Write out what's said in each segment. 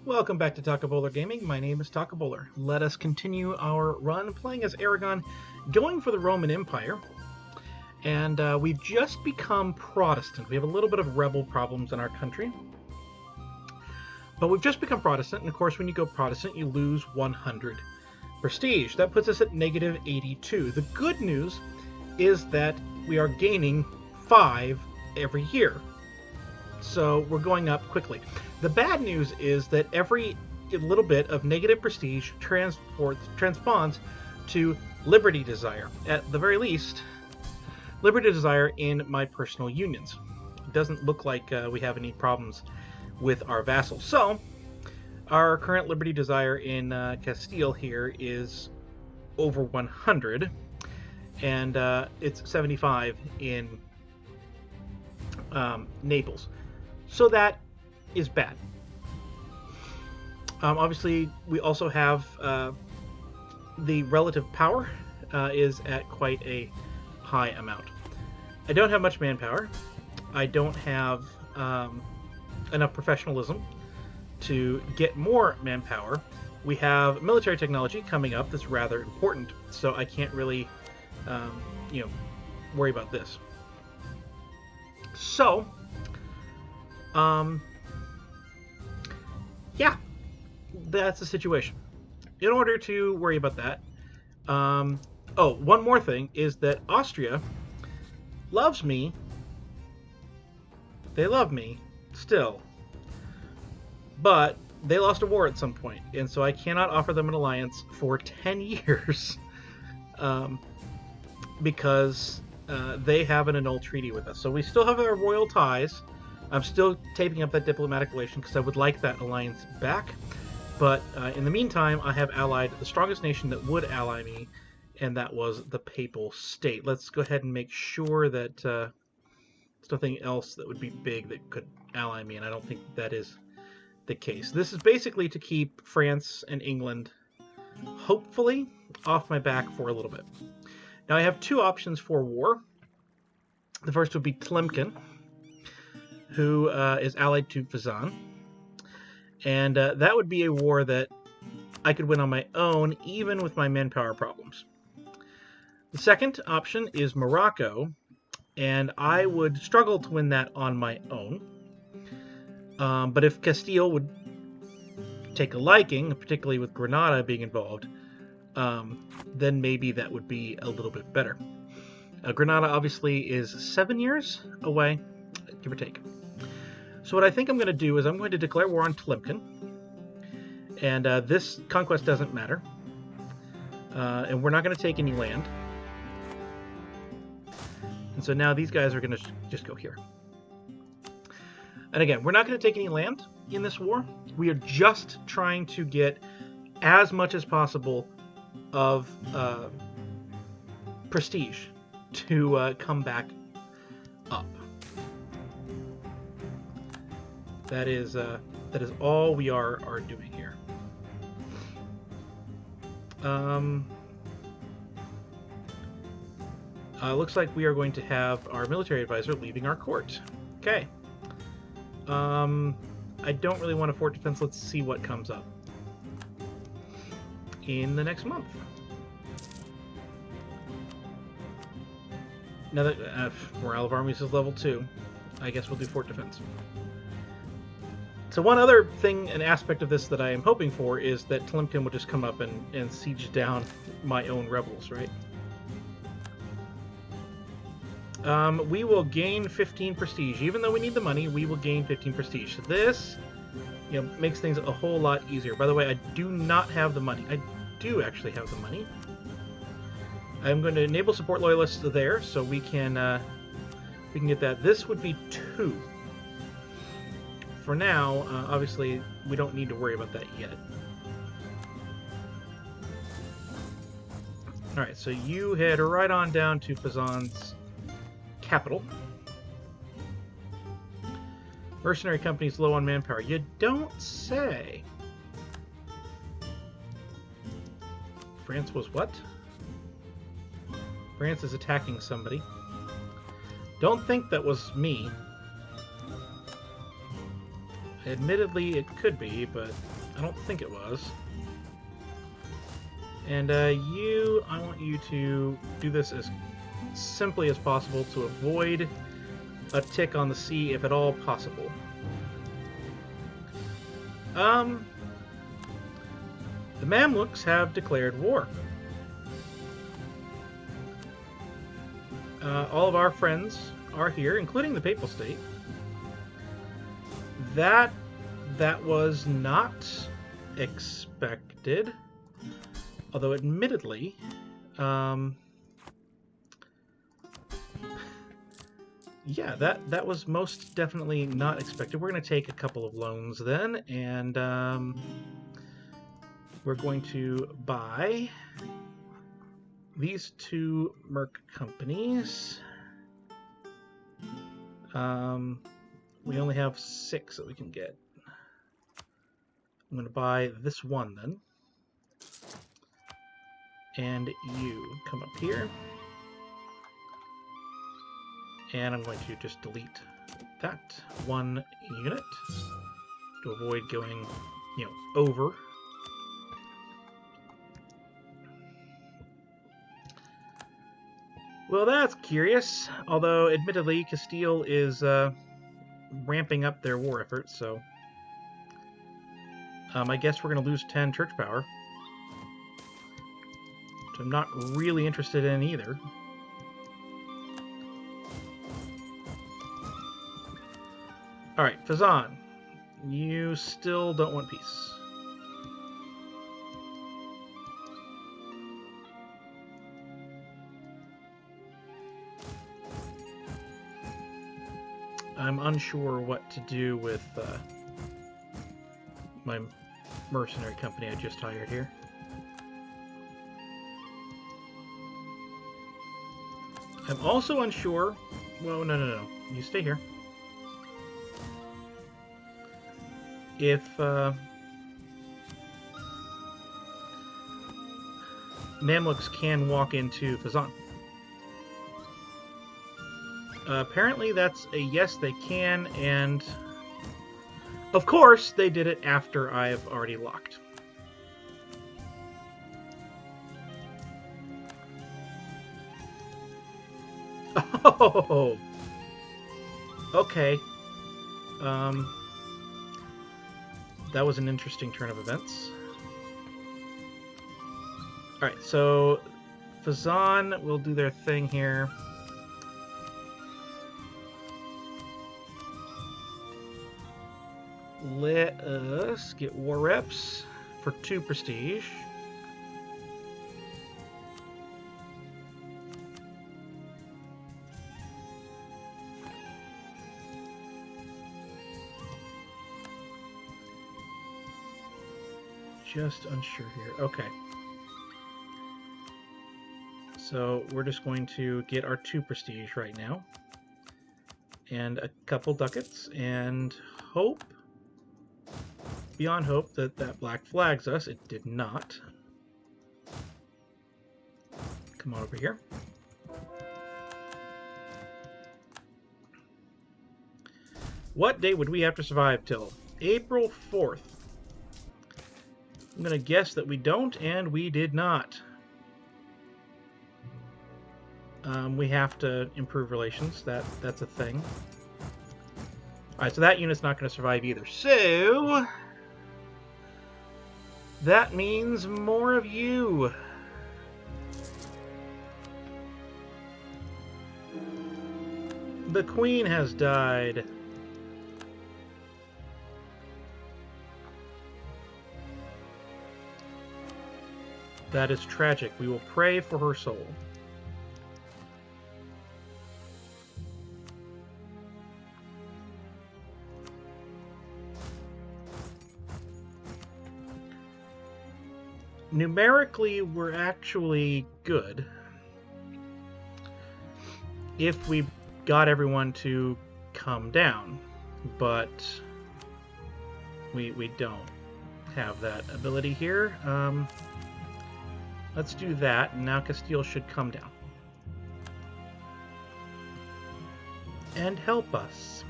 Welcome back to Taco Bowler Gaming. My name is Taco Bowler. Let us continue our run playing as Aragon, going for the Roman Empire. And we've just become Protestant. We have a little bit of rebel problems in our country. But we've just become Protestant, and of course when you go Protestant you lose 100 prestige. That puts us at negative 82. The good news is that we are gaining 5 every year. So we're going up quickly. The bad news is that every little bit of negative prestige transponds to Liberty Desire. At the very least, Liberty Desire in my personal unions. It doesn't look like we have any problems with our vassals. So our current Liberty Desire in Castile here is over 100, and it's 75 in Naples. So that is bad. Obviously, we also have the relative power is at quite a high amount. I don't have much manpower. I don't have enough professionalism to get more manpower. We have military technology coming up that's rather important, so I can't really, worry about this. So, yeah, that's the situation. In order to worry about that, one more thing is that Austria loves me. They love me still, but they lost a war at some point, and so I cannot offer them an alliance for 10 years because they have an annulled treaty with us. So we still have our royal ties. I'm still taping up that diplomatic relation because I would like that alliance back. But in the meantime, I have allied the strongest nation that would ally me, and that was the Papal State. Let's go ahead and make sure that there's nothing else that would be big that could ally me, and I don't think that is the case. This is basically to keep France and England, hopefully, off my back for a little bit. Now I have 2 options for war. The first would be Tlemcen, who is allied to Fezzan. And that would be a war that I could win on my own, even with my manpower problems. The second option is Morocco, and I would struggle to win that on my own. But if Castile would take a liking, particularly with Granada being involved, then maybe that would be a little bit better. Granada obviously is 7 years away, give or take. So what I think I'm going to do is I'm going to declare war on Tlemcen, and this conquest doesn't matter, and we're not going to take any land. And so now these guys are going to just go here. And again, we're not going to take any land in this war. We are just trying to get as much as possible of prestige to come back up. That is all we are doing here. Looks like we are going to have our military advisor leaving our court. Okay. I don't really want a fort defense. Let's see what comes up in the next month. Now that morale of armies is level 2, I guess we'll do fort defense. So one other thing, an aspect of this that I am hoping for is that Tlemcen will just come up and siege down my own rebels, right? We will gain 15 prestige. Even though we need the money, we will gain 15 prestige. So this, makes things a whole lot easier. By the way, I do not have the money. I do actually have the money. I'm going to enable support loyalists there, so we can get that. This would be 2. For now, obviously, we don't need to worry about that yet. Alright, so you head right on down to Fezzan's capital. Mercenary company's low on manpower. You don't say. France was what? France is attacking somebody. Don't think that was me. Admittedly, it could be, but I don't think it was. And I want you to do this as simply as possible to avoid a tick on the sea if at all possible. The Mamluks have declared war. All of our friends are here, including the Papal State. That was not expected, although admittedly, yeah, that was most definitely not expected. We're going to take a couple of loans then, and we're going to buy these two merc companies. We only have 6 that we can get. I'm going to buy this one then. And you come up here. And I'm going to just delete that one unit to avoid going, over. Well, that's curious. Although, admittedly, Castile is ramping up their war efforts, so I guess we're going to lose 10 church power, which I'm not really interested in either. Alright, Fazan, you still don't want peace. I'm unsure what to do with my mercenary company I just hired here. I'm also unsure... Well, no. You stay here. If Mamluks can walk into Fazan. Apparently that's a yes, they can, and of course they did it after I have already locked. Oh, okay. That was an interesting turn of events. Alright, so Fazan will do their thing here. Let us get war reps for 2 prestige. Just unsure here. Okay. So we're just going to get our 2 prestige right now. And a couple ducats, and hope, beyond hope, that that black flags us. It did not. Come on over here. What day would we have to survive till? April 4th. I'm going to guess that we don't, and we did not. We have to improve relations. That's a thing. Alright, so that unit's not going to survive either. So that means more of you. The Queen has died. That is tragic. We will pray for her soul. Numerically, we're actually good. If we got everyone to come down, but we don't have that ability here. Let's do that, and now Castile should come down and help us.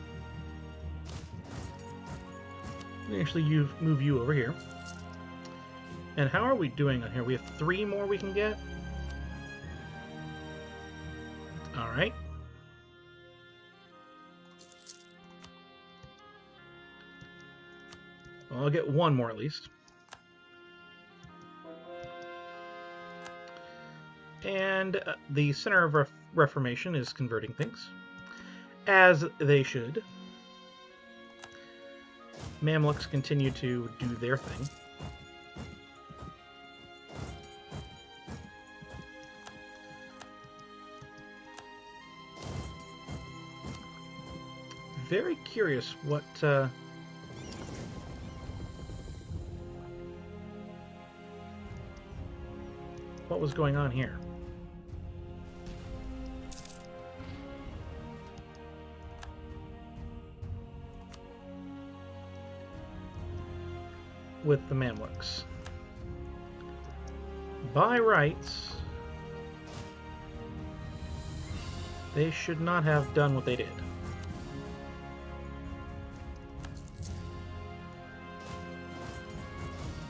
Actually, move you over here. And how are we doing on here? We have 3 more we can get. All right. Well, I'll get 1 more at least. And the Center of Reformation is converting things, as they should. Mamluks continue to do their thing. Very curious what was going on here. With the Mamluks. By rights, they should not have done what they did.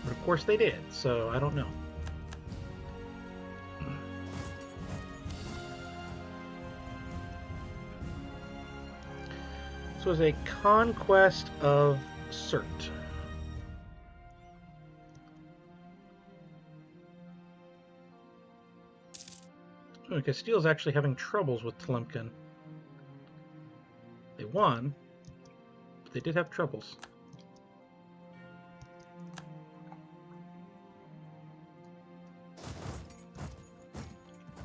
But of course they did, so I don't know. This was a conquest of Surt. Oh, Castile's actually having troubles with Tlemcen. They won, but they did have troubles.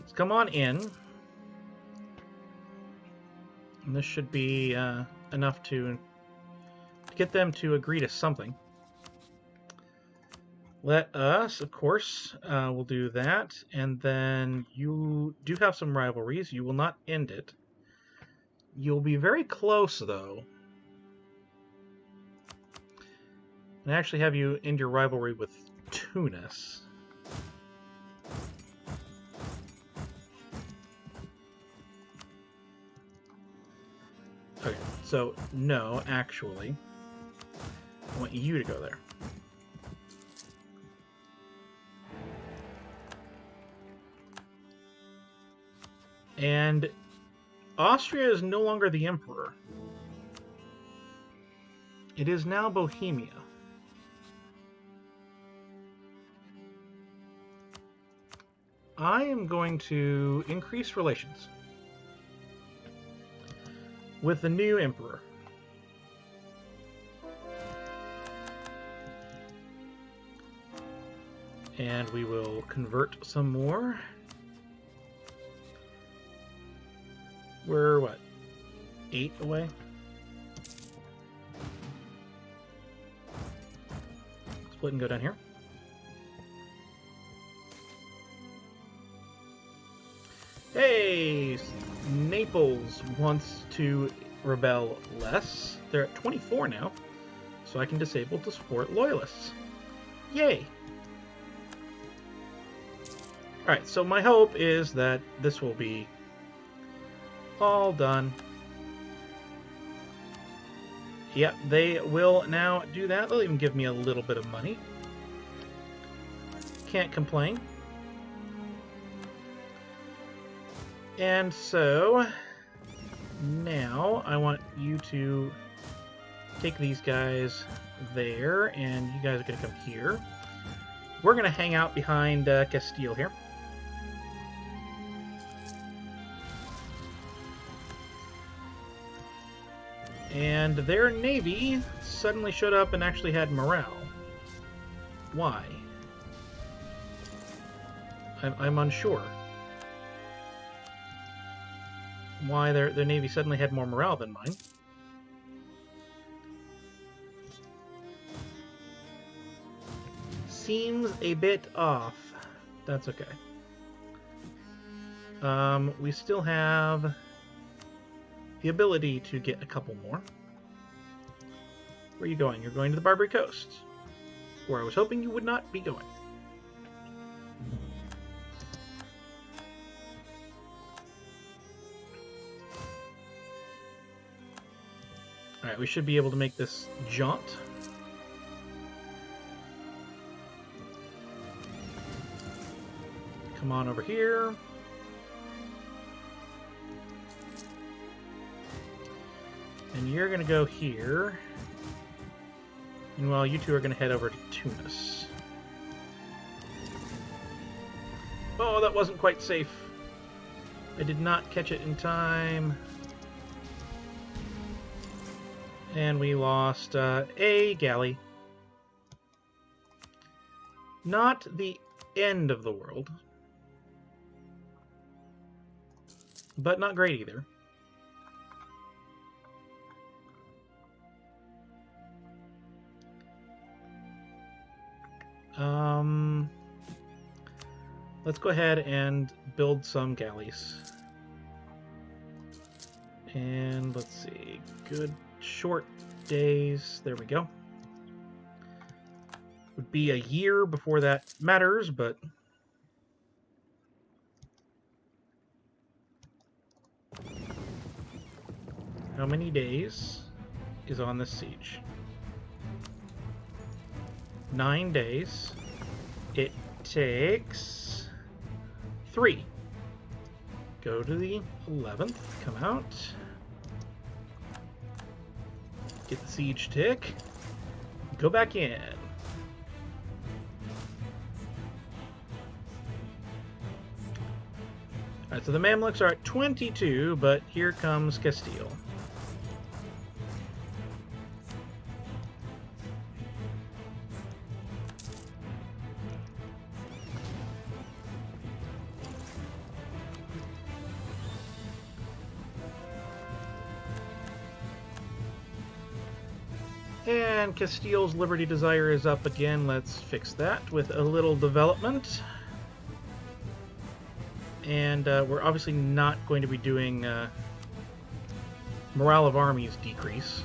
Let's come on in. And this should be enough to get them to agree to something. Let us, of course, we'll do that, and then you do have some rivalries. You will not end it. You'll be very close, though. And actually have you end your rivalry with Tunis. Okay, so no, actually, I want you to go there. And Austria is no longer the emperor. It is now Bohemia. I am going to increase relations with the new emperor. And we will convert some more. We're, what, 8 away? Split and go down here. Hey! Naples wants to rebel less. They're at 24 now, so I can disable to support loyalists. Yay! Alright, so my hope is that this will be all done. Yep, they will now do that. They'll even give me a little bit of money. Can't complain. And so now I want you to take these guys there, and you guys are going to come here. We're going to hang out behind Castile here. And their navy suddenly showed up and actually had morale. Why? I'm unsure. Why their navy suddenly had more morale than mine. Seems a bit off. That's okay. We still have the ability to get a couple more. Where are you going? You're going to the Barbary Coast, where I was hoping you would not be going. Alright, we should be able to make this jaunt. come on over here. And you're going to go here. Meanwhile, you two are going to head over to Tunis. Oh, that wasn't quite safe. I did not catch it in time. And we lost a galley. Not the end of the world. But not great either. Let's go ahead and build some galleys. And let's see, good short days. There we go. Would be a year before that matters, but how many days is on this siege? 9 days. It takes 3. Go to the 11th, come out. Get the siege tick. Go back in. Alright, so the Mamluks are at 22, but here comes Castile. And Castile's Liberty Desire is up again. Let's fix that with a little development. And we're obviously not going to be doing morale of armies decrease.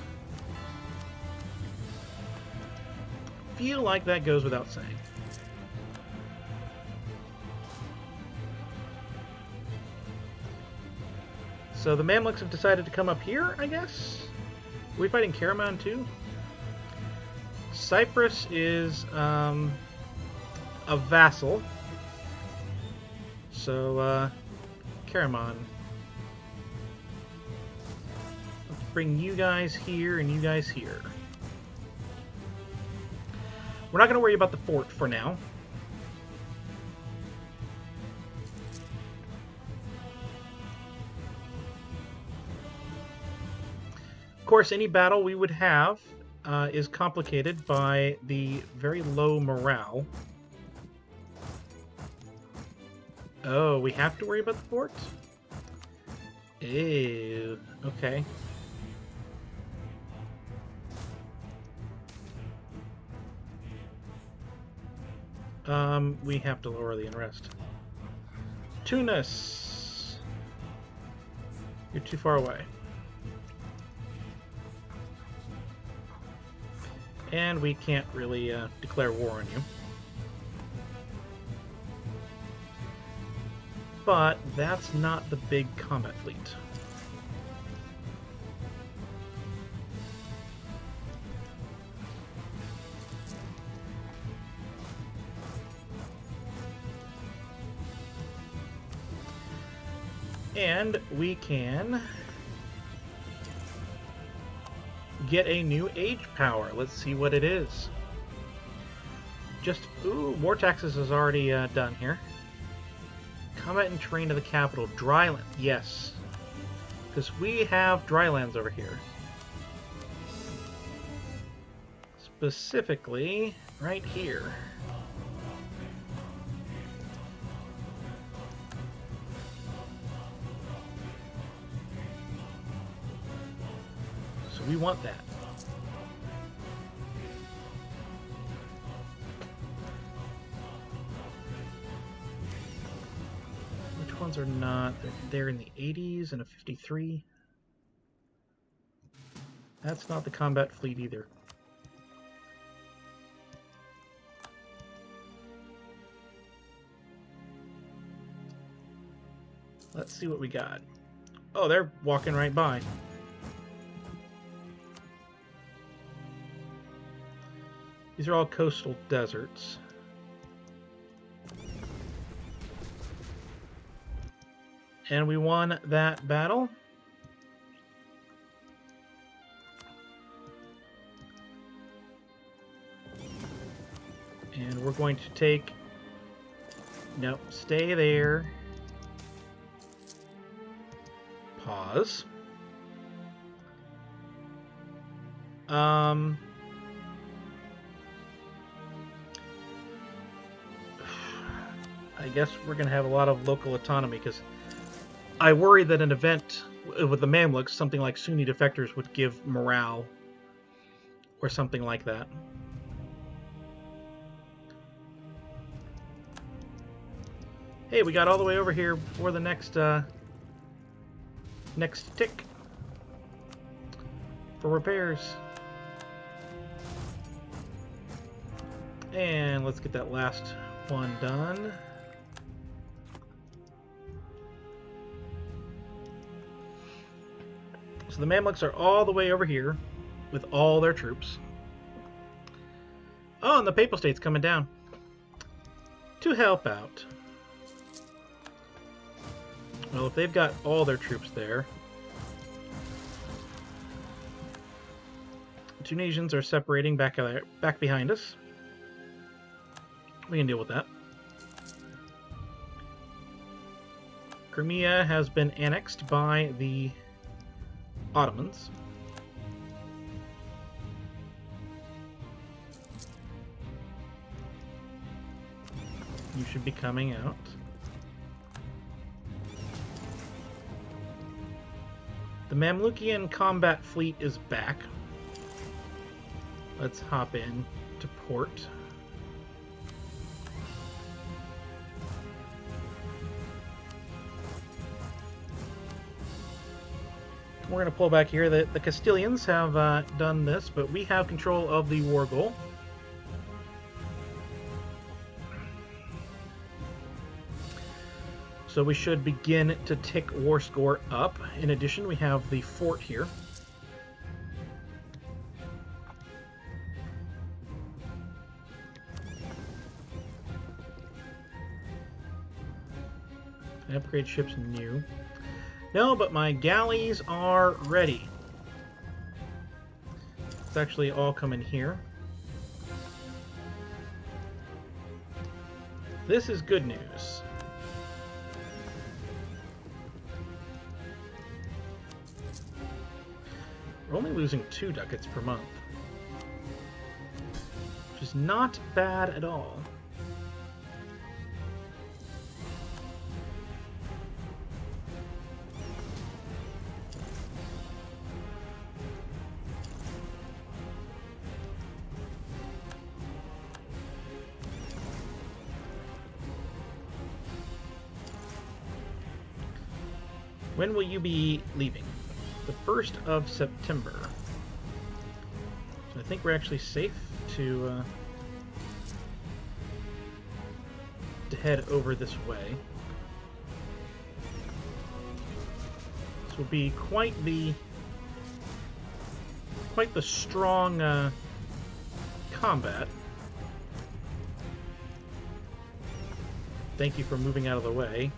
Feel like that goes without saying. So the Mamluks have decided to come up here, I guess? Are we fighting Karaman too? Cyprus is a vassal. So, Karaman. Let's bring you guys here and you guys here. We're not going to worry about the fort for now. Of course, any battle we would have is complicated by the very low morale. Oh, we have to worry about the fort? Ew, okay. We have to lower the unrest. Tunis! You're too far away. And we can't really declare war on you. But that's not the big combat fleet. And we can get a new age power. Let's see what it is. Just, ooh, war taxes is already done here. Combat and terrain of the capital. Dryland, yes. Because we have drylands over here. Specifically, right here. So we want that. Which ones are not? They're in the 80s and a 53. That's not the combat fleet either. Let's see what we got. Oh, they're walking right by. These are all coastal deserts. And we won that battle. And we're going to take... Nope, stay there. Pause. I guess we're going to have a lot of local autonomy, because I worry that an event with the Mamluks, something like Sunni defectors, would give morale or something like that. Hey, we got all the way over here before the next next tick for repairs. And let's get that last one done. So the Mamluks are all the way over here with all their troops. Oh, and the Papal State's coming down to help out. Well, if they've got all their troops there, the Tunisians are separating back behind us. We can deal with that. Crimea has been annexed by the Ottomans. You should be coming out. The Mamlukian combat fleet is back. Let's hop in to port. We're going to pull back here. The Castilians have done this, but we have control of the war goal. So we should begin to tick war score up. In addition, we have the fort here. Upgrade ships new. No, but my galleys are ready. Let's actually all come in here. This is good news. We're only losing 2 ducats per month, which is not bad at all. When will you be leaving? The 1st of September. So I think we're actually safe to head over this way. This will be quite the strong combat. Thank you for moving out of the way,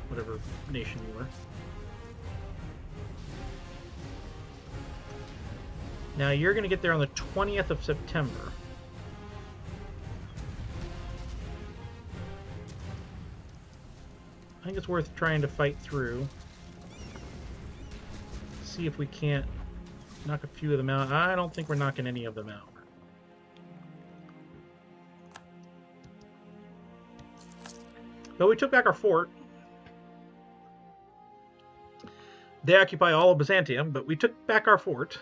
whatever nation you were. Now you're going to get there on the 20th of September. I think it's worth trying to fight through. See if we can't knock a few of them out. I don't think we're knocking any of them out. But we took back our fort. They occupy all of Byzantium, but we took back our fort.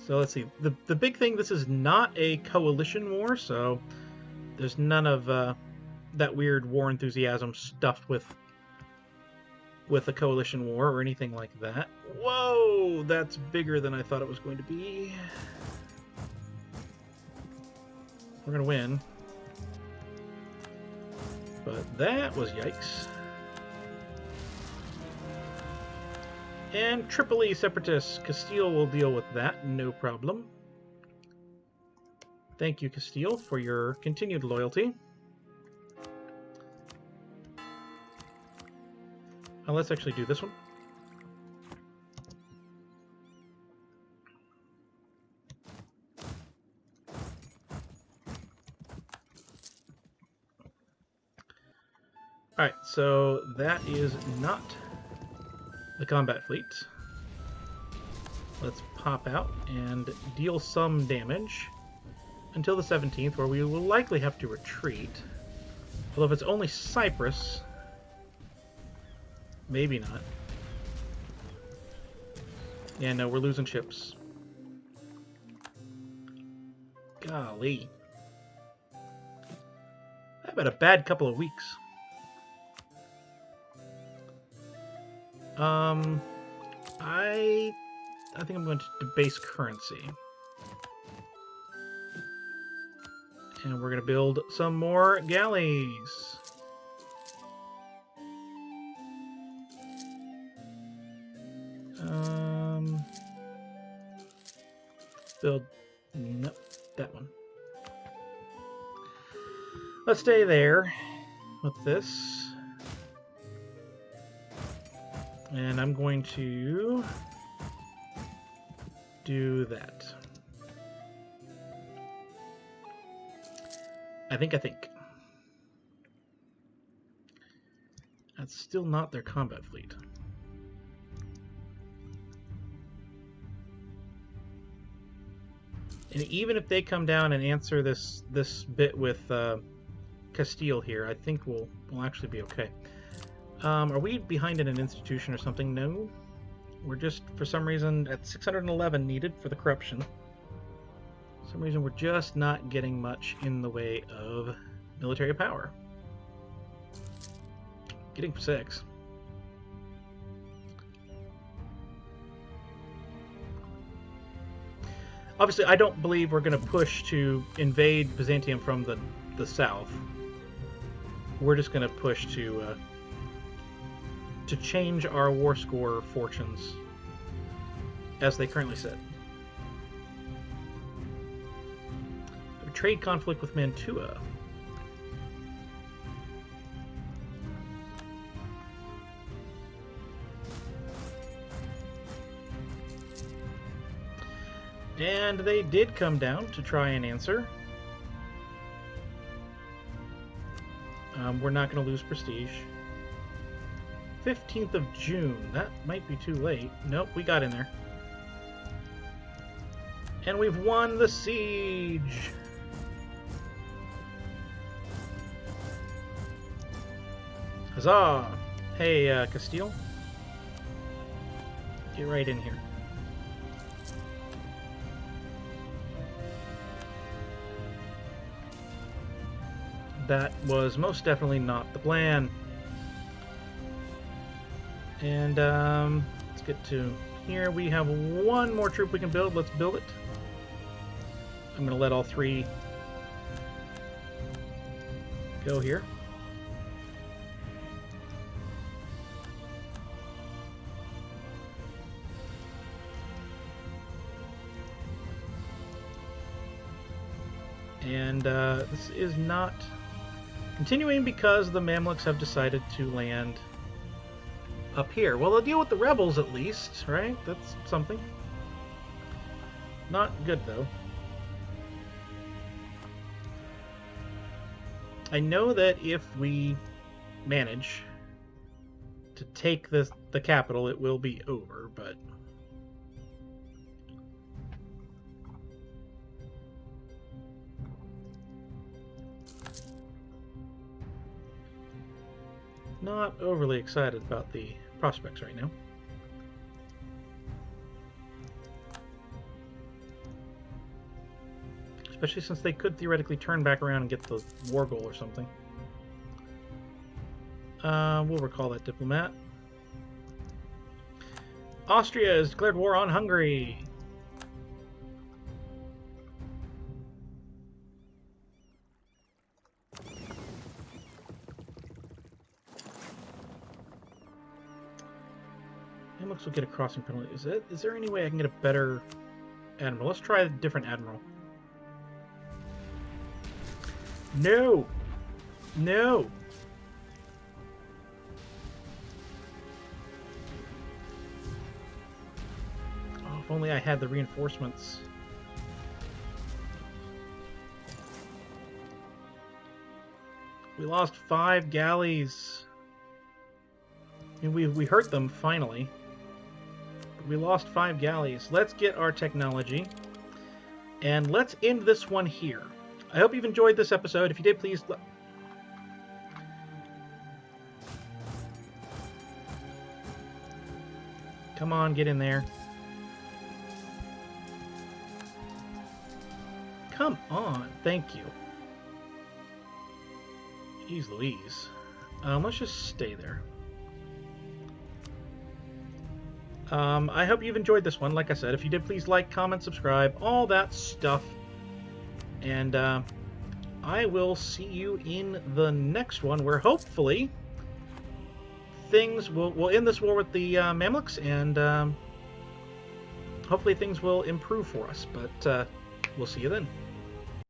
So let's see. The big thing, this is not a coalition war, so there's none of that weird war enthusiasm stuffed with a coalition war or anything like that. Whoa, that's bigger than I thought it was going to be. We're gonna win. But that was yikes. And Tripoli separatists. Castile will deal with that, no problem. Thank you, Castile, for your continued loyalty. Let's actually do this one. Alright, so that is not the combat fleet. Let's pop out and deal some damage until the 17th, where we will likely have to retreat. Although if it's only Cyprus, maybe not. Yeah, no, we're losing ships. Golly. I've had a bad couple of weeks. I think I'm going to debase currency. And we're going to build some more galleys. Build... Nope, that one. Let's stay there with this. And I'm going to do that. I think. That's still not their combat fleet. And even if they come down and answer this bit with Castile here, I think we'll actually be okay. Are we behind in an institution or something? No. We're just, for some reason, at 611 needed for the corruption. For some reason, we're just not getting much in the way of military power. Getting 6. Obviously, I don't believe we're going to push to invade Byzantium from the south. We're just going to push to change our war score fortunes as they currently sit. A trade conflict with Mantua. And they did come down to try and answer. We're not going to lose prestige. 15th of June. That might be too late. Nope, we got in there. And we've won the siege! Huzzah! Hey, Castile. Get right in here. That was most definitely not the plan. And let's get to here. We have one more troop we can build. Let's build it. I'm going to let all 3 go here. And this is not continuing because the Mamluks have decided to land up here. Well, they'll deal with the rebels at least, right? That's something. Not good, though. I know that if we manage to take the capital, it will be over, but... not overly excited about the prospects right now. Especially since they could theoretically turn back around and get the war goal or something. We'll recall that diplomat. Austria has declared war on Hungary. Looks will get a crossing penalty. Is there any way I can get a better admiral? Let's try a different admiral. No! No! Oh, if only I had the reinforcements. We lost 5 galleys. And we hurt them, finally. But we lost 5 galleys. Let's get our technology. And let's end this one here. I hope you've enjoyed this episode. If you did, please... Come on, get in there. Come on, thank you. Jeez Louise. Let's just stay there. I hope you've enjoyed this one. Like I said, if you did, please like, comment, subscribe, all that stuff. And I will see you in the next one, where hopefully things we'll end this war with the Mamluks, and hopefully things will improve for us. But we'll see you then.